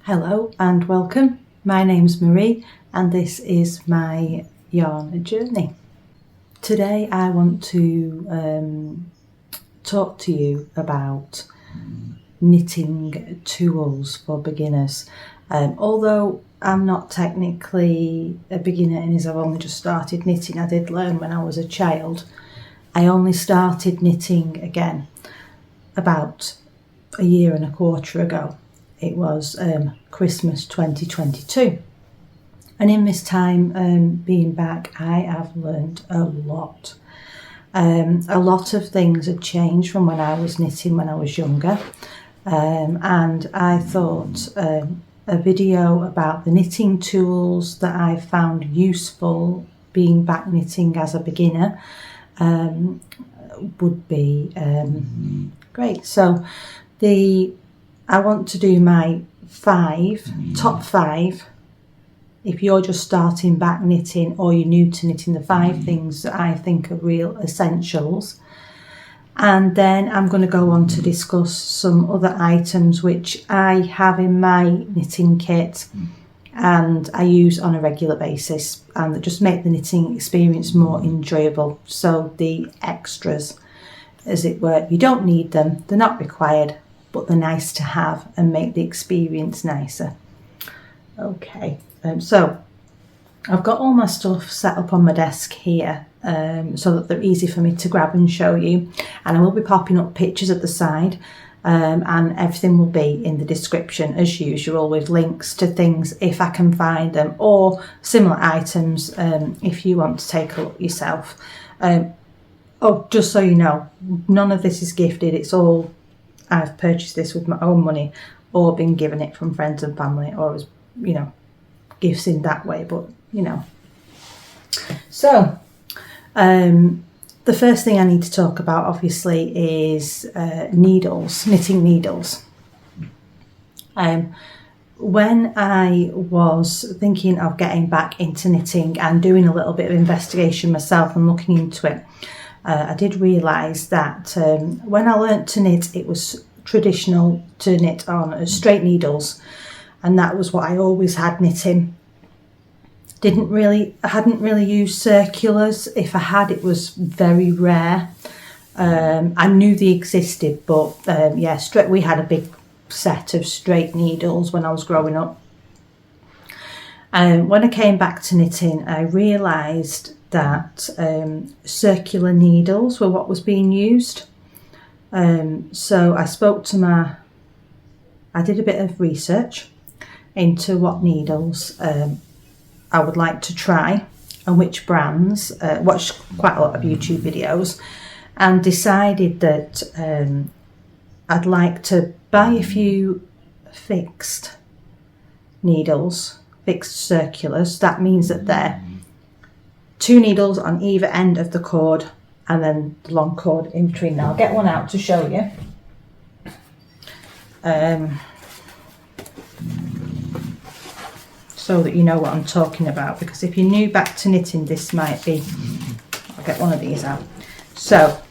Hello and welcome. My name's Marie and this is my yarn journey. Today I want to talk to you about knitting tools for beginners. Although I'm not technically a beginner in as I've only just started knitting, I did learn when I was a child. I only started knitting again about a year and a quarter ago. It was Christmas 2022, and in this time being back I have learned a lot. A lot of things had changed from when I was knitting when I was younger, and I thought a video about the knitting tools that I found useful being back knitting as a beginner would be great. So I want to do my top five, if you're just starting back knitting or you're new to knitting, the 5 things that I think are real essentials. And then I'm going to go on to discuss some other items which I have in my knitting kit and I use on a regular basis and that just make the knitting experience more enjoyable. So the extras, as it were, you don't need them, they're not required, but they're nice to have and make the experience nicer. Okay, so I've got all my stuff set up on my desk here so that they're easy for me to grab and show you, and I will be popping up pictures at the side and everything will be in the description as usual, with links to things if I can find them, or similar items if you want to take a look yourself. Oh, just so you know, none of this is gifted, it's all I've purchased this with my own money or been given it from friends and family, or as, you know, gifts in that way, but you know. So the first thing I need to talk about obviously is needles, knitting needles. When I was thinking of getting back into knitting and doing a little bit of investigation myself and looking into it, I did realise that when I learnt to knit, it was traditional to knit on straight needles, and that was what I always had knitting. I hadn't really used circulars. If I had, it was very rare. I knew they existed, but we had a big set of straight needles when I was growing up. When I came back to knitting, I realised that circular needles were what was being used. So I did a bit of research into what needles I would like to try and which brands, watched quite a lot of YouTube videos, and decided that I'd like to buy a few fixed needles, fixed circulars. That means that they're 2 needles on either end of the cord and then the long cord in between. Now I'll get one out to show you. So that you know what I'm talking about, because if you're new back to knitting, this might be, I'll get one of these out. So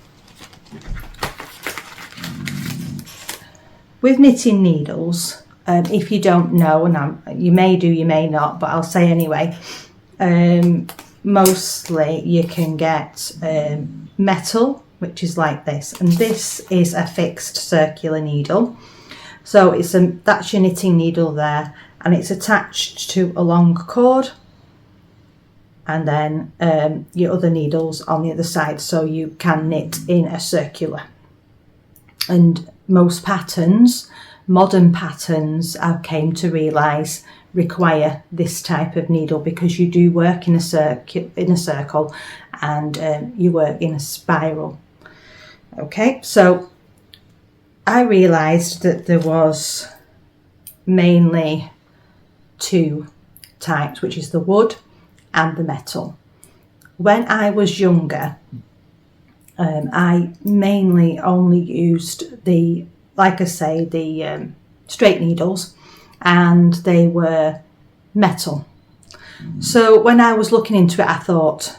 with knitting needles, if you don't know, and you may do, you may not, but I'll say anyway, mostly you can get metal, which is like this, and this is a fixed circular needle. So that's your knitting needle there, and it's attached to a long cord, and then your other needles on the other side, so you can knit in a circular. And most patterns, modern patterns, I came to realise, require this type of needle, because you do work in a circle and you work in a spiral. Okay, so I realised that there was mainly 2 types, which is the wood and the metal. When I was younger, I mainly only used the straight needles, and they were metal. So when I was looking into it, I thought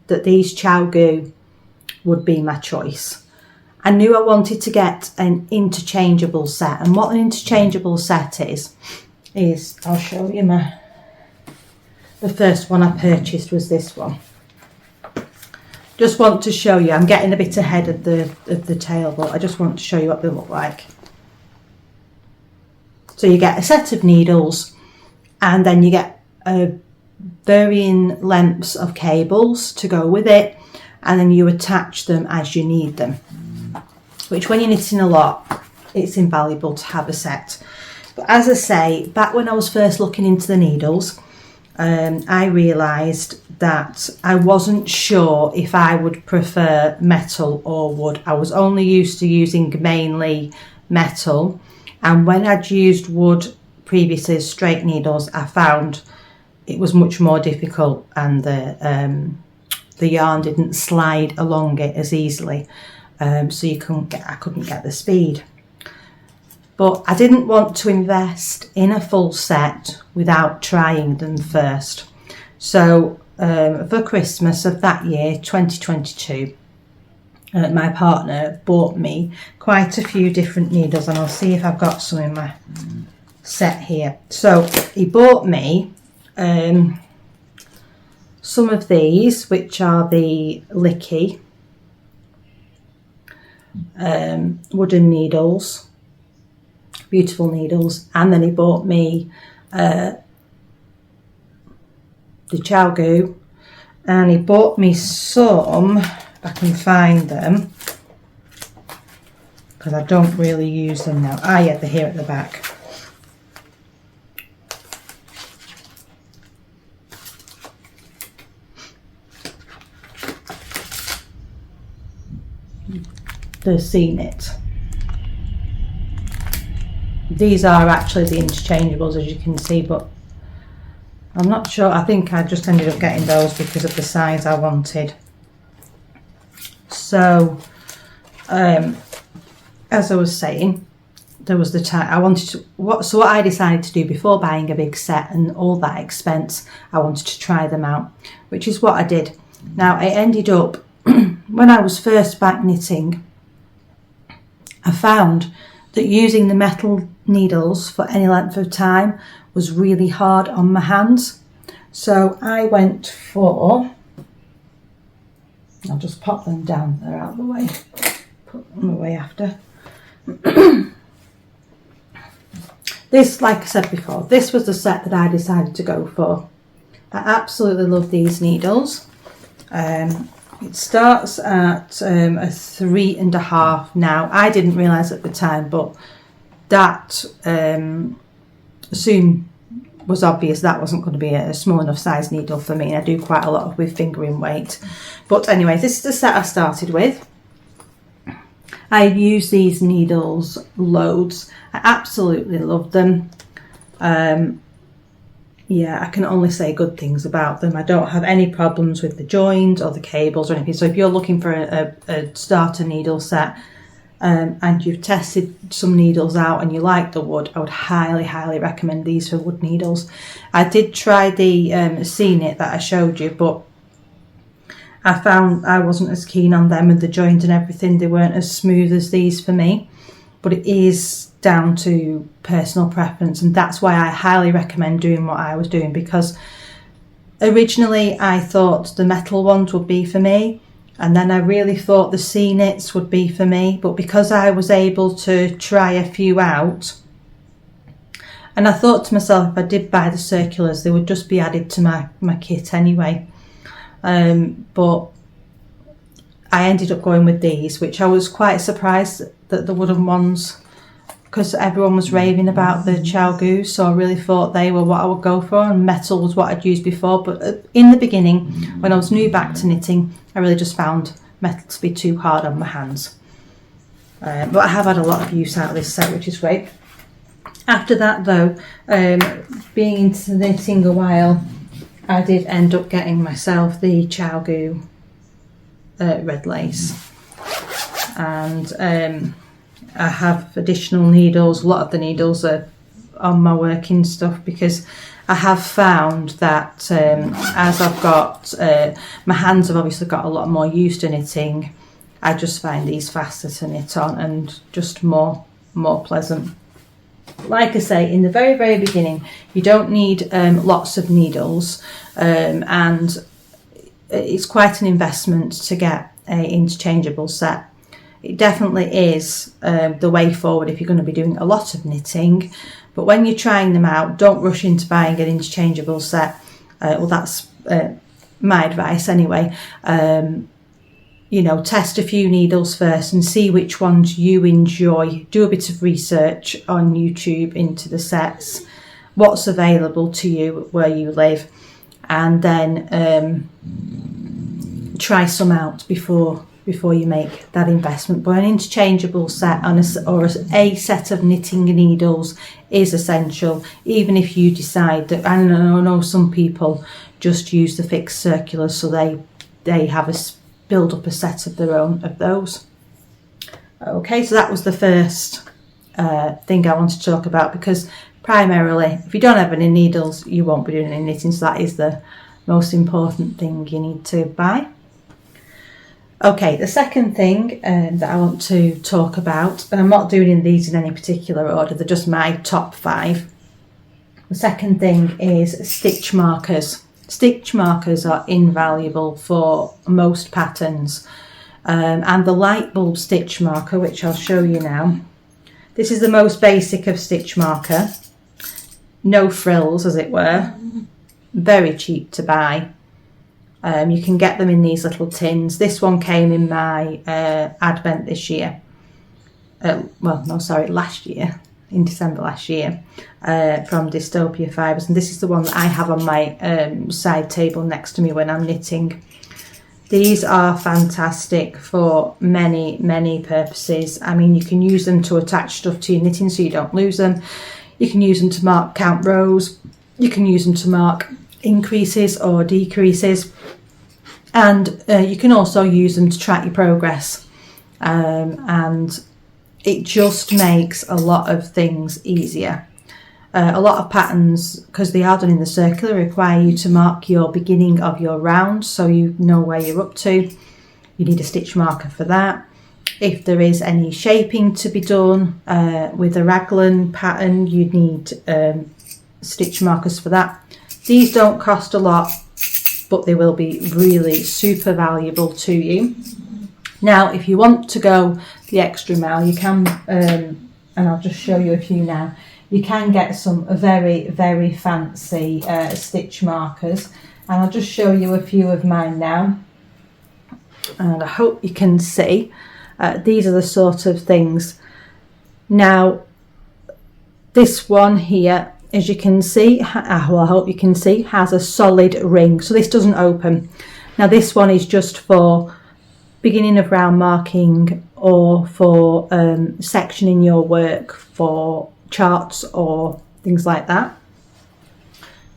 that these Chiagoo would be my choice. I knew I wanted to get an interchangeable set, and what an interchangeable set is is, I'll show you the first one I purchased was this one. Just want to show you, I'm getting a bit ahead of the tail, but I just want to show you what they look like. So you get a set of needles, and then you get varying lengths of cables to go with it, and then you attach them as you need them, which when you're knitting a lot, it's invaluable to have a set. But as I say, back when I was first looking into the needles, I realised that I wasn't sure if I would prefer metal or wood. I was only used to using mainly metal, and when I'd used wood previously as straight needles, I found it was much more difficult, and the yarn didn't slide along it as easily, so I couldn't get the speed. But I didn't want to invest in a full set without trying them first. So for Christmas of that year, 2022, my partner bought me quite a few different needles, and I'll see if I've got some in my set here. So he bought me some of these, which are the Lykee wooden needles. Beautiful needles. And then he bought me the Chiagoo, and he bought me some, if I can find them, because I don't really use them now. Ah yeah, they're here at the back. The Seeknit. These are actually the interchangeables, as you can see, but I'm not sure. I think I just ended up getting those because of the size I wanted. So as I was saying, there was the time I wanted to what I decided to do before buying a big set and all that expense, I wanted to try them out, which is what I did. Now I ended up when I was first back knitting, I found that using the metal needles for any length of time was really hard on my hands. So I went for, I'll just pop them down, they're out of the way, put them away after. This, like I said before, this was the set that I decided to go for. I absolutely love these needles. It starts at a 3.5 now. I didn't realise at the time, but that soon was obvious that wasn't going to be a small enough size needle for me, and I do quite a lot with fingering weight. But anyway, this is the set I started with. I use these needles loads. I absolutely love them. Yeah, I can only say good things about them. I don't have any problems with the joins or the cables or anything. So if you're looking for a starter needle set and you've tested some needles out and you like the wood, I would highly, highly recommend these for wood needles. I did try the Seeknit that I showed you, but I found I wasn't as keen on them with the joint and everything. They weren't as smooth as these for me, but it is down to personal preference, and that's why I highly recommend doing what I was doing, because originally I thought the metal ones would be for me, and then I really thought the Seeknits would be for me, but because I was able to try a few out, and I thought to myself, if I did buy the circulars, they would just be added to my kit anyway. But I ended up going with these, which I was quite surprised that the wooden ones, because everyone was raving about the Chiagoo, so I really thought they were what I would go for, and metal was what I'd used before. But in the beginning, when I was new back to knitting, I really just found metal to be too hard on my hands. But I have had a lot of use out of this set, which is great. After that though, being into knitting a while, I did end up getting myself the Chiagoo red lace, and I have additional needles. A lot of the needles are on my working stuff, because I have found that as I've got my hands have obviously got a lot more used to knitting, I just find these faster to knit on and just more pleasant. Like I say, in the very beginning, you don't need lots of needles, and it's quite an investment to get an interchangeable set. It definitely is the way forward if you're going to be doing a lot of knitting, but when you're trying them out, don't rush into buying an interchangeable set. Well, that's my advice anyway. You know, test a few needles first and see which ones you enjoy. Do a bit of research on YouTube into the sets, what's available to you where you live, and then try some out before you make that investment. But an interchangeable set or a set of knitting needles is essential, even if you decide that, I know some people just use the fixed circulars, so they have build up a set of their own of those. Okay, so that was the first thing I wanted to talk about, because primarily if you don't have any needles you won't be doing any knitting, so that is the most important thing you need to buy. Okay, the second thing that I want to talk about, and I'm not doing these in any particular order, they're just my top 5. The second thing is stitch markers. Stitch markers are invaluable for most patterns, and the light bulb stitch marker, which I'll show you now. This is the most basic of stitch marker, no frills as it were, very cheap to buy. You can get them in these little tins. This one came in my advent this year, last year, in December last year, from Dystopia Fibres, and this is the one that I have on my side table next to me when I'm knitting. These are fantastic for many purposes. I mean, you can use them to attach stuff to your knitting so you don't lose them. You can use them to count rows. You can use them to mark increases or decreases, and you can also use them to track your progress, and it just makes a lot of things easier. A lot of patterns, because they are done in the circular, require you to mark your beginning of your round so you know where you're up to. You need a stitch marker for that. If there is any shaping to be done with a raglan pattern, you need stitch markers for that. These don't cost a lot, but they will be really super valuable to you. Now, if you want to go the extra mile, you can, and I'll just show you a few now, you can get some very fancy stitch markers, and I'll just show you a few of mine now, and I hope you can see. These are the sort of things. Now, this one here, as you can see, I hope you can see, has a solid ring, so this doesn't open. Now this one is just for beginning of round marking, or for sectioning your work for charts or things like that.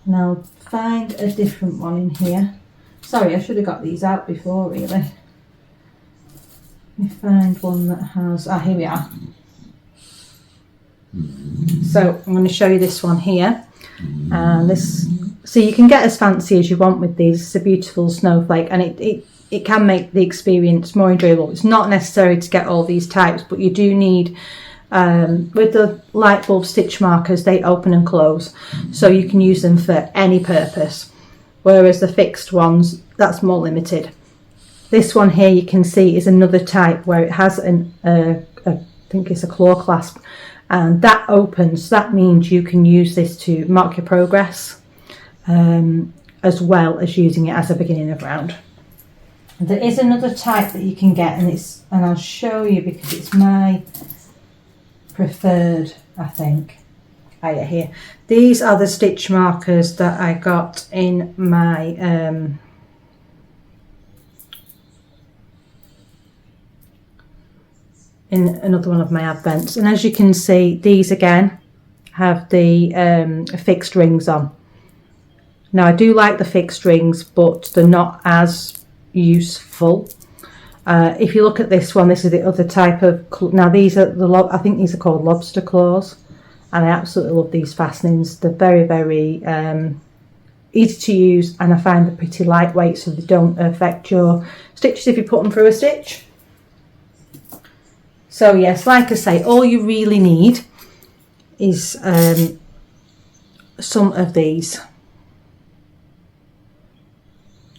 Now find a different one in here. Sorry, I should have got these out before really. Let me find one that has, here we are. So I'm going to show you this one here, and this, so you can get as fancy as you want with these. It's a beautiful snowflake, and it can make the experience more enjoyable. It's not necessary to get all these types, but you do need, with the light bulb stitch markers, they open and close, so you can use them for any purpose, whereas the fixed ones, that's more limited. This one here, you can see, is another type where it has I think it's a claw clasp, and that opens. That means you can use this to mark your progress, as well as using it as a beginning of round. There is another type that you can get, and I'll show you because it's my preferred, I think. Yeah, here. These are the stitch markers that I got in my in another one of my advents, and as you can see, these again have the fixed rings on. Now I do like the fixed rings, but they're not as useful. If you look at this one, this is the other type of, now these are I think these are called lobster claws, and I absolutely love these fastenings. They're very easy to use, and I find they're pretty lightweight, so they don't affect your stitches if you put them through a stitch. So yes, like I say, all you really need is some of these.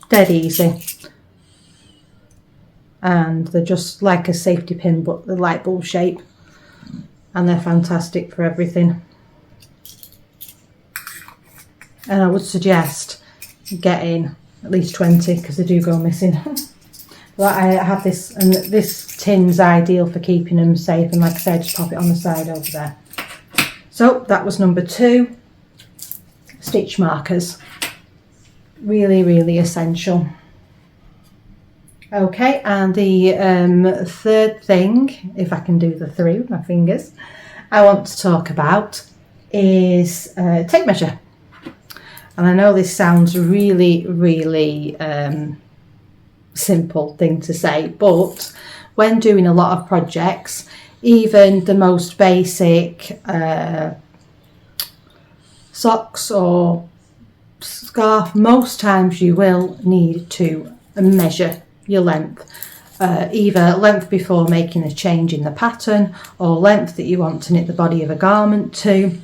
Dead easy. And they're just like a safety pin, but the light bulb shape. And they're fantastic for everything. And I would suggest getting at least 20 because they do go missing. But I have this, and this tin's ideal for keeping them safe. And like I said, just pop it on the side over there. So that was number 2. Stitch markers. Really, really essential. Okay, and the third thing, if I can do the 3 with my fingers, I want to talk about is tape measure. And I know this sounds really, really simple thing to say, but when doing a lot of projects, even the most basic socks or scarf, most times you will need to measure your length, either length before making a change in the pattern or length that you want to knit the body of a garment to.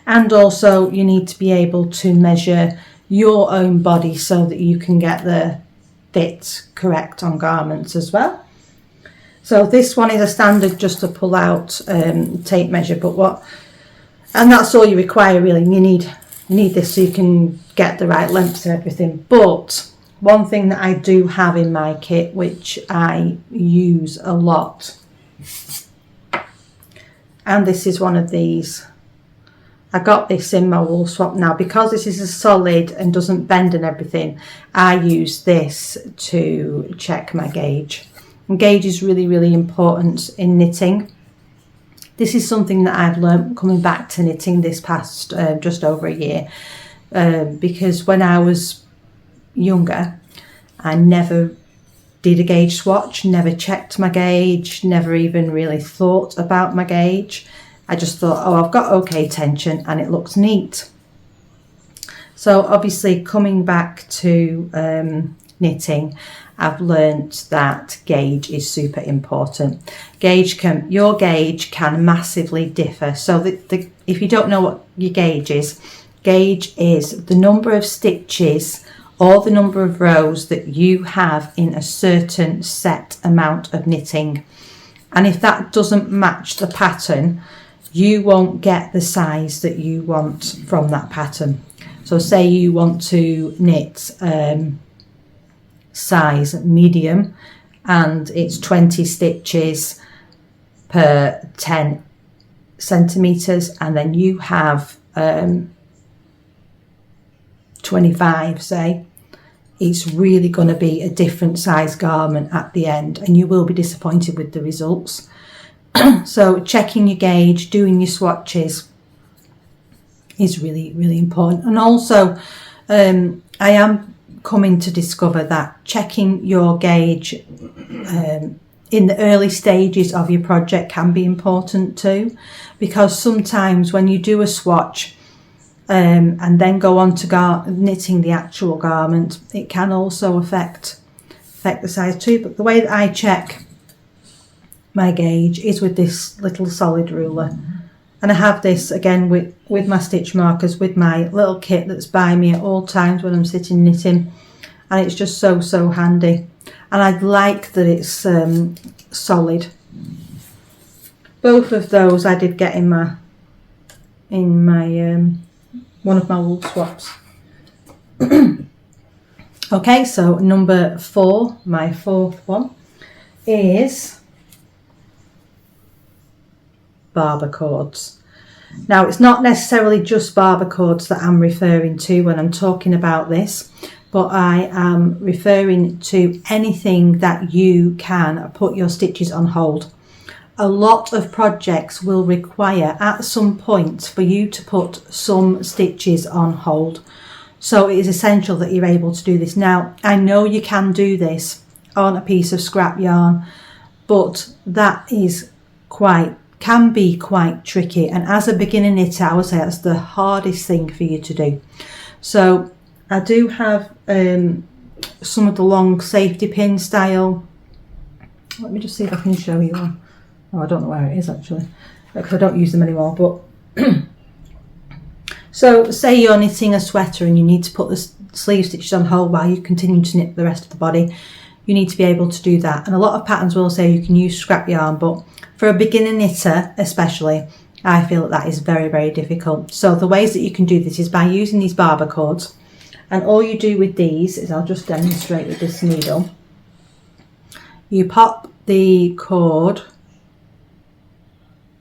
And also you need to be able to measure your own body so that you can get the fit correct on garments as well. So this one is a standard just to pull out tape measure, and that's all you require really. You need this so you can get the right lengths and everything. But one thing that I do have in my kit, which I use a lot, and this is one of these. I got this in my wool swap now. Because this is a solid and doesn't bend and everything, I use this to check my gauge. And gauge is really, really important in knitting. This is something that I've learnt coming back to knitting this past just over a year. Because when I was younger, I never did a gauge swatch, never checked my gauge, never even really thought about my gauge. I just thought, oh, I've got okay tension and it looks neat. So obviously coming back to knitting, I've learnt that gauge is super important. Your gauge can massively differ. So if you don't know what your gauge is the number of stitches or the number of rows that you have in a certain set amount of knitting. And if that doesn't match the pattern, you won't get the size that you want from that pattern. So say you want to knit size medium and it's 20 stitches per 10 centimeters, and then you have 25, say, it's really going to be a different size garment at the end and you will be disappointed with the results. So checking your gauge, doing your swatches is really, really important. And also I am coming to discover that checking your gauge in the early stages of your project can be important too, because sometimes when you do a swatch and then go on to knitting the actual garment, it can also affect the size too. But the way that I check my gauge is with this little solid ruler, and I have this again with my stitch markers, with my little kit that's by me at all times when I'm sitting knitting, and it's just so handy. And I like that it's solid. Both of those I did get in my one of my wool swaps. Okay, so number 4, my 4th one, is Barber cords. Now, it's not necessarily just Barber cords that I'm referring to when I'm talking about this, but I am referring to anything that you can put your stitches on hold. A lot of projects will require at some point for you to put some stitches on hold. So it is essential that you're able to do this. Now, I know you can do this on a piece of scrap yarn, but that can be quite tricky. And as a beginner knitter, I would say that's the hardest thing for you to do. So I do have some of the long safety pin style. Let me just see if I can show you one. Oh, I don't know where it is actually. because I don't use them anymore. But so say you're knitting a sweater and you need to put the sleeve stitches on hold while you continue to knit the rest of the body. You need to be able to do that. And a lot of patterns will say you can use scrap yarn, but for a beginner knitter especially, I feel that is very, very difficult. So the ways that you can do this is by using these Barber cords. And all you do with these is, I'll just demonstrate with this needle. You pop the cord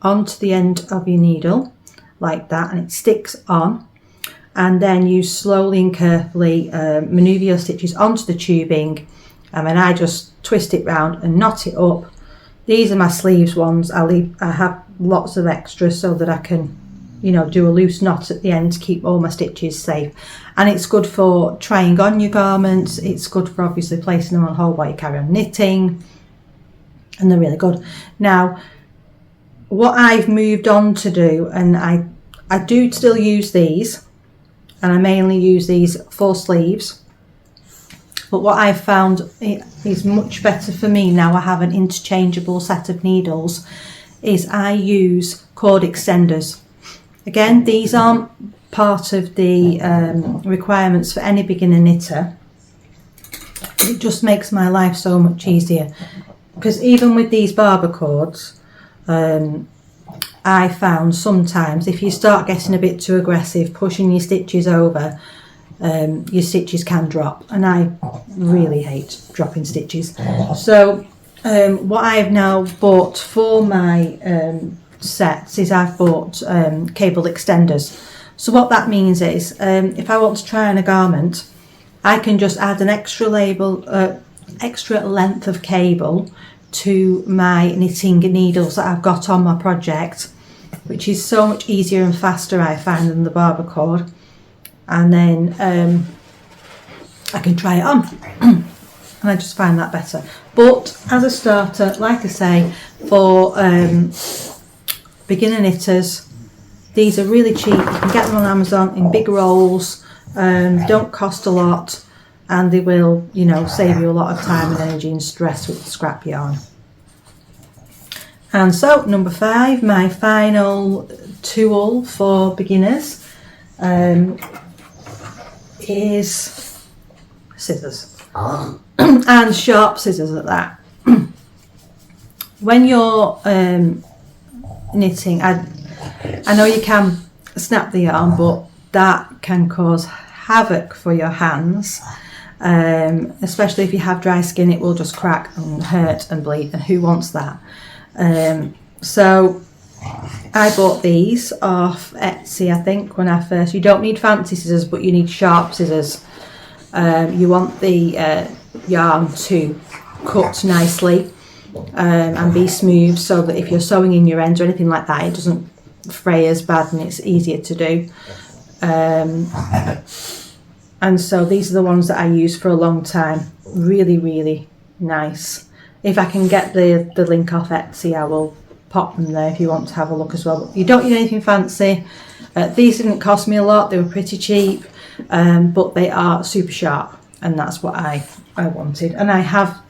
onto the end of your needle like that, and it sticks on, and then you slowly and carefully maneuver your stitches onto the tubing, and then I just twist it round and knot it up. These are my sleeves ones. I have lots of extras so that I can, you know, do a loose knot at the end to keep all my stitches safe. And it's good for trying on your garments. It's good for obviously placing them on hold while you carry on knitting, and they're really good. Now, what I've moved on to do, and I do still use these, and I mainly use these for sleeves, but what I've found is much better for me now I have an interchangeable set of needles, is I use cord extenders. Again, these aren't part of the requirements for any beginner knitter. It just makes my life so much easier, because even with these Barber cords, I found sometimes if you start getting a bit too aggressive, pushing your stitches over, your stitches can drop, and I really hate dropping stitches. So what I've now bought for my sets is I've bought cable extenders. So what that means is if I want to try on a garment, I can just add an extra length of cable to my knitting needles that I've got on my project, which is so much easier and faster, I find, than the Barber cord. And then I can try it on and I just find that better. But as a starter, like I say, for beginner knitters, these are really cheap. You can get them on Amazon in big rolls, don't cost a lot, and they will, you know, save you a lot of time and energy and stress with the scrap yarn. And so number 5, my final tool for beginners is scissors. And sharp scissors at that. When you're knitting, I know you can snap the yarn, but that can cause havoc for your hands, especially if you have dry skin. It will just crack and hurt and bleed, and who wants that? So I bought these off Etsy, I think, when I first. You don't need fancy scissors, but you need sharp scissors. You want the yarn to cut nicely and be smooth, so that if you're sewing in your ends or anything like that, it doesn't fray as bad and it's easier to do. And so these are the ones that I use for a long time. Really, really nice. If I can get the link off Etsy, I will pop them there if you want to have a look as well. But you don't need anything fancy. These didn't cost me a lot. They were pretty cheap, but they are super sharp, and that's what I wanted. And I have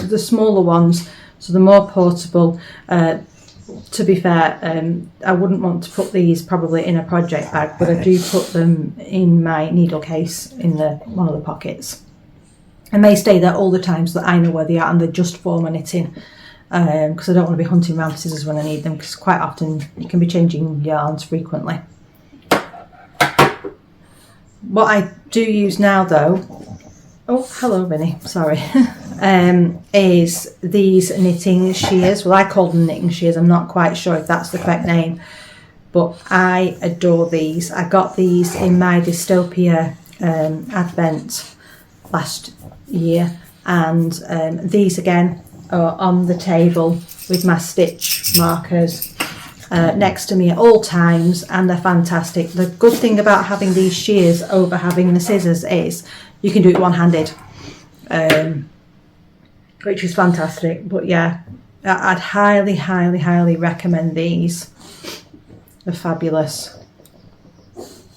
the smaller ones, so the more portable. To be fair, I wouldn't want to put these probably in a project bag, but I do put them in my needle case in one of the pockets. And they stay there all the time so that I know where they are, and they're just for my knitting, because I don't want to be hunting around scissors when I need them, because quite often you can be changing yarns frequently. What I do use now though, oh hello Vinny, sorry, is these knitting shears. Well, I call them knitting shears, I'm not quite sure if that's the correct name, but I adore these. I got these in my Dystopia advent last year, and these again are on the table with my stitch markers next to me at all times, and they're fantastic. The good thing about having these shears over having the scissors is you can do it one-handed, which is fantastic. But yeah, I'd highly, highly, highly recommend these. They're fabulous.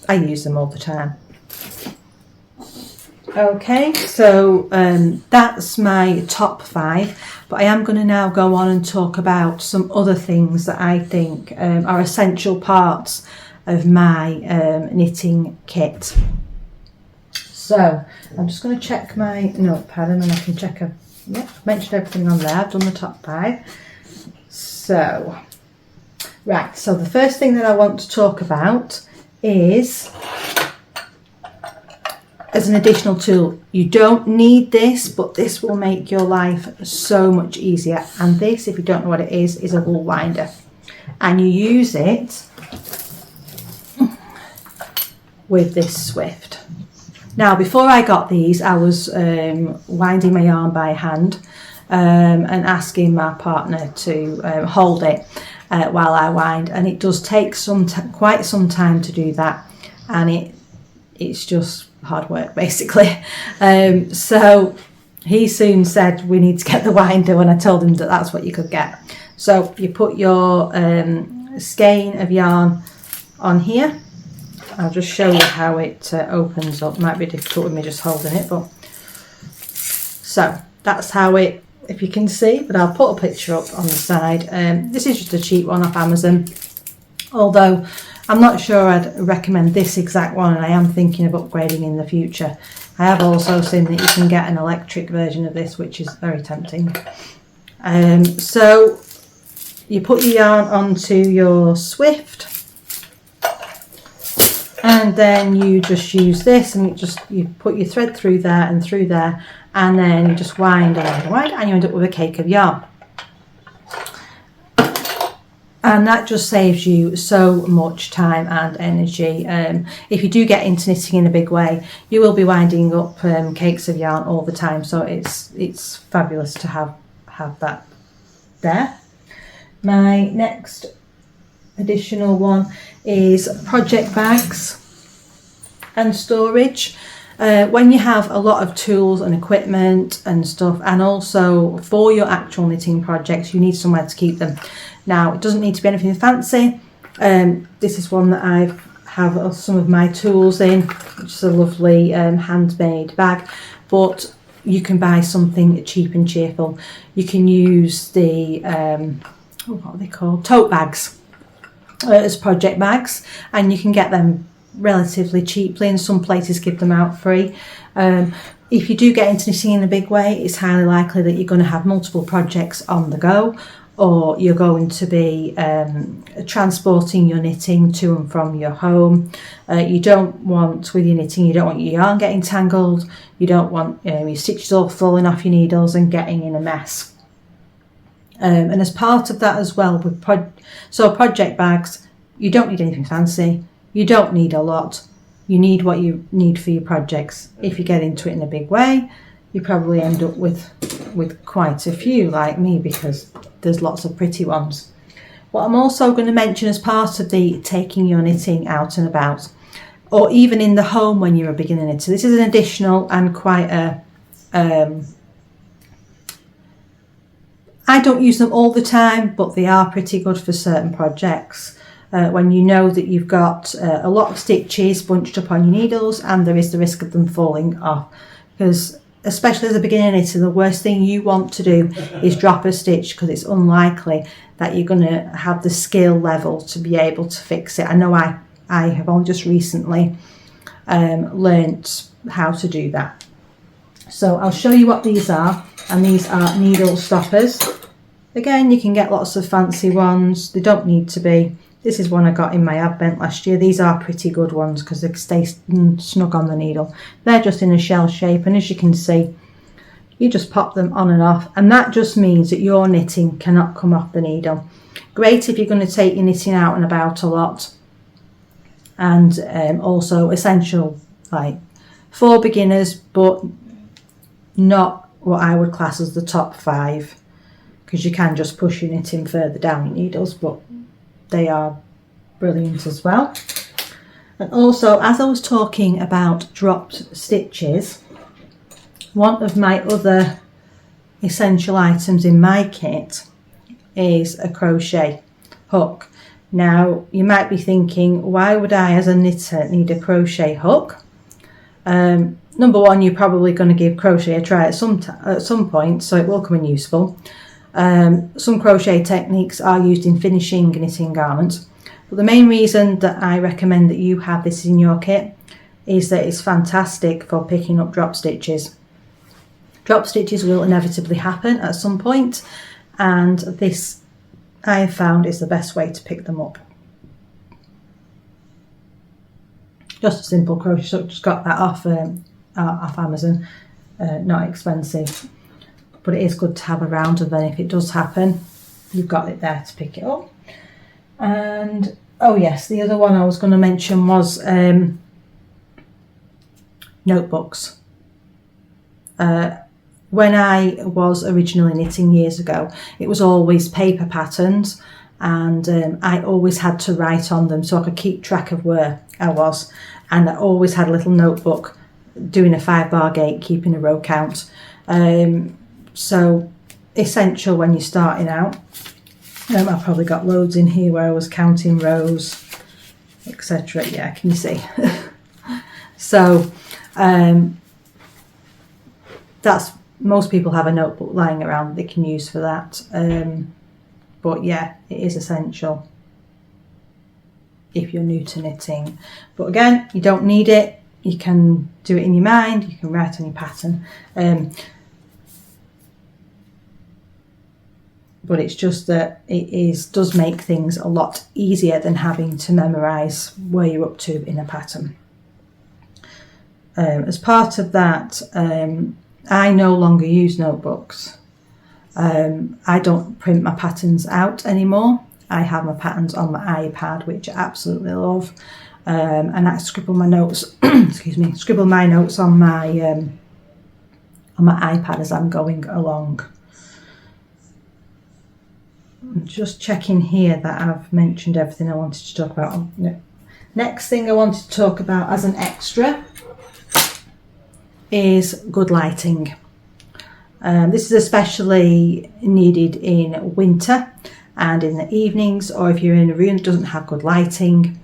I use them all the time. Okay, so that's my top 5, but I am going to now go on and talk about some other things that I think are essential parts of my knitting kit. So I'm just going to check my notepad and then I can check. I've mentioned everything on there. I've done the top 5. So, right, so the first thing that I want to talk about is, as an additional tool, you don't need this, but this will make your life so much easier. And this, if you don't know what it is a wool winder. And you use it with this Swift. Now, before I got these, I was winding my yarn by hand and asking my partner to hold it while I wind. And it does take quite some time to do that. And it's just hard work, basically. So he soon said we need to get the winder when I told him that that's what you could get. So you put your skein of yarn on here. I'll just show you how it opens up. Might be difficult with me just holding it, but so that's how it, if you can see, but I'll put a picture up on the side. This is just a cheap one off Amazon, although I'm not sure I'd recommend this exact one, and I am thinking of upgrading in the future. I have also seen that you can get an electric version of this, which is very tempting. So you put your yarn onto your Swift, and then you just use this, and you put your thread through there and through there, and then you just wind and wind, and you end up with a cake of yarn. And that just saves you so much time and energy. If you do get into knitting in a big way, you will be winding up cakes of yarn all the time. So it's fabulous to have that there. My next additional one is project bags and storage. When you have a lot of tools and equipment and stuff, and also for your actual knitting projects, you need somewhere to keep them. Now, it doesn't need to be anything fancy. This is one that I have some of my tools in, which is a lovely handmade bag, but you can buy something cheap and cheerful. You can use the, what are they called? Tote bags as project bags, and you can get them relatively cheaply, and some places give them out free. If you do get into knitting in a big way, it's highly likely that you're going to have multiple projects on the go, or you're going to be transporting your knitting to and from your home. You don't want, with your knitting, you don't want your yarn getting tangled, you don't want your stitches all falling off your needles and getting in a mess. And as part of that as well, with project bags, you don't need anything fancy, you don't need a lot, you need what you need for your projects. If you get into it in a big way, you probably end up with quite a few, like me, because there's lots of pretty ones. What I'm also going to mention as part of the taking your knitting out and about, or even in the home when you're a beginner knitter, this is an additional and quite a I don't use them all the time, but they are pretty good for certain projects. When you know that you've got a lot of stitches bunched up on your needles and there is the risk of them falling off, because especially as a beginner knitter, the worst thing you want to do is drop a stitch, because it's unlikely that you're going to have the skill level to be able to fix it. I know I have only just recently learnt how to do that. So I'll show you what these are, and these are needle stoppers. Again, you can get lots of fancy ones, they don't need to be. This is one I got in my advent last year. These are pretty good ones because they stay snug on the needle. They're just in a shell shape, and as you can see, you just pop them on and off, and that just means that your knitting cannot come off the needle. Great if you're going to take your knitting out and about a lot, and also essential like for beginners, but not what I would class as the top 5, because you can just push your knitting further down your needles, but they are brilliant as well. And also, as I was talking about dropped stitches, one of my other essential items in my kit is a crochet hook. Now, you might be thinking, why would I as a knitter need a crochet hook? Number one, you're probably going to give crochet a try at some point, so it will come in useful. Some crochet techniques are used in finishing knitting garments, but the main reason that I recommend that you have this in your kit is that it's fantastic for picking up drop stitches. Drop stitches will inevitably happen at some point, and this I have found is the best way to pick them up. Just a simple crochet, so just got that off Amazon, not expensive, but it is good to have around, and then if it does happen, you've got it there to pick it up. And oh yes, the other one I was going to mention was notebooks. When I was originally knitting years ago, it was always paper patterns, and I always had to write on them so I could keep track of where I was, and I always had a little notebook doing a 5-bar gate, keeping a row count. So essential when you're starting out. I've probably got loads in here where I was counting rows, etc. Yeah, can you see? So that's, most people have a notebook lying around they can use for that. But yeah, it is essential if you're new to knitting. But again, you don't need it. You can do it in your mind. You can write on your pattern. But it's just that it does make things a lot easier than having to memorise where you're up to in a pattern. As part of that, I no longer use notebooks. I don't print my patterns out anymore. I have my patterns on my iPad, which I absolutely love, and I scribble my notes. Scribble my notes on my iPad as I'm going along. I'm just checking here that I've mentioned everything I wanted to talk about. Next thing I wanted to talk about as an extra is good lighting. This is especially needed in winter and in the evenings, or if you're in a room that doesn't have good lighting.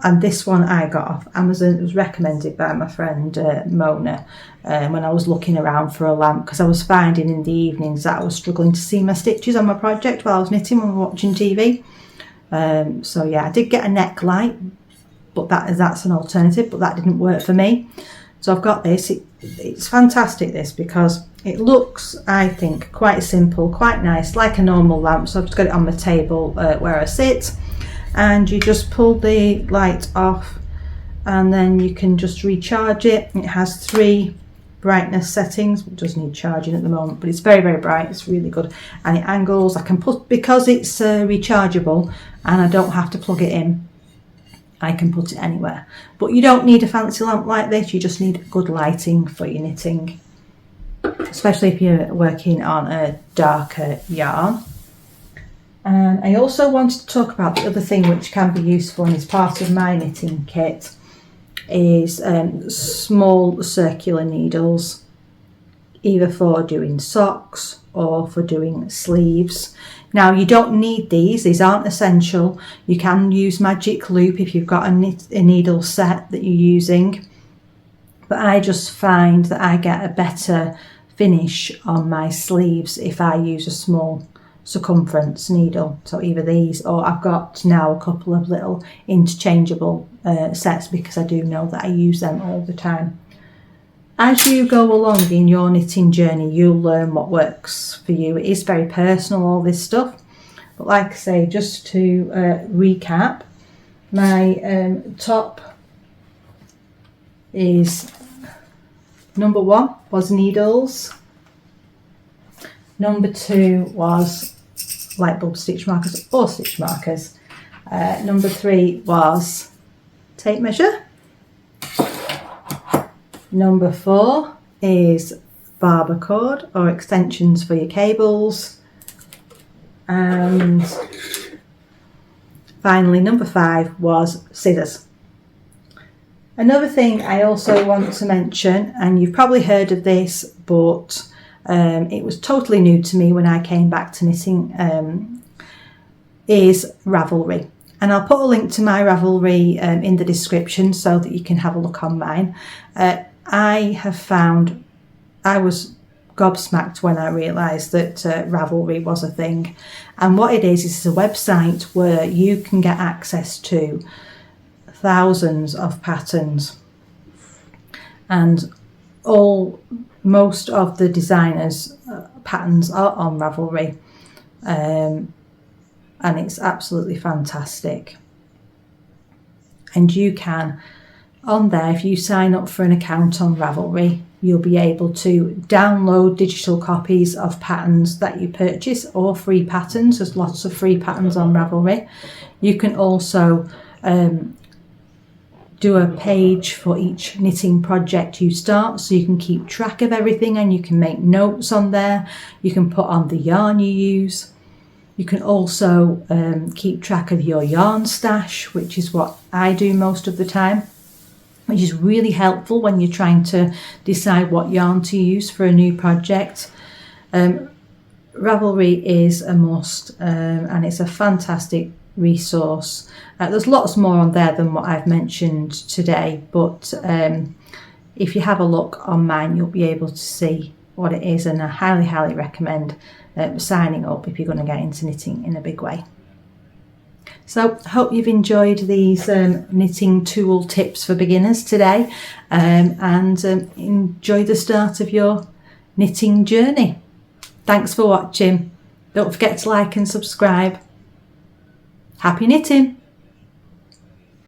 And this one I got off Amazon. It was recommended by my friend Mona when I was looking around for a lamp, because I was finding in the evenings that I was struggling to see my stitches on my project while I was knitting when I was watching TV. So yeah, I did get a neck light, but that's an alternative, but that didn't work for me. So I've got this. It's fantastic, this, because it looks, I think, quite simple, quite nice, like a normal lamp. So I've just got it on my table where I sit, and you just pull the light off, and then you can just recharge it. It has 3 brightness settings. It does need charging at the moment, but it's very, very bright. It's really good, and it angles. I can put, because it's rechargeable and I don't have to plug it in, I can put it anywhere. But you don't need a fancy lamp like this. You just need good lighting for your knitting, especially if you're working on a darker yarn. And I also wanted to talk about the other thing which can be useful and is part of my knitting kit is small circular needles, either for doing socks or for doing sleeves. Now, you don't need these aren't essential. You can use magic loop if you've got a needle set that you're using, but I just find that I get a better finish on my sleeves if I use a small circumference needle. So either these, or I've got now a couple of little interchangeable sets, because I do know that I use them all the time. As you go along in your knitting journey, you'll learn what works for you. It is very personal, all this stuff. But like I say, just to recap, my top is, number 1 was needles. Number 2 was light bulb stitch markers or stitch markers. Number 3 was tape measure. Number 4 is barber cord or extensions for your cables. And finally, number 5 was scissors. Another thing I also want to mention, and you've probably heard of this, but it was totally new to me when I came back to knitting, is Ravelry. And I'll put a link to my Ravelry in the description so that you can have a look on mine. I have found, I was gobsmacked when I realised that Ravelry was a thing. And what it is a website where you can get access to thousands of patterns. And most of the designers' patterns are on Ravelry. And it's absolutely fantastic. And you can, on there, if you sign up for an account on Ravelry, you'll be able to download digital copies of patterns that you purchase, or free patterns. There's lots of free patterns on Ravelry. You can also do a page for each knitting project you start, so you can keep track of everything, and you can make notes on there. You can put on the yarn you use. You can also keep track of your yarn stash, which is what I do most of the time, which is really helpful when you're trying to decide what yarn to use for a new project. Ravelry is a must, and it's a fantastic resource. There's lots more on there than what I've mentioned today, but if you have a look on mine, you'll be able to see what it is, and I highly recommend signing up if you're going to get into knitting in a big way. So I hope you've enjoyed these knitting tool tips for beginners today, and enjoy the start of your knitting journey. Thanks for watching. Don't forget to like and subscribe. Happy knitting!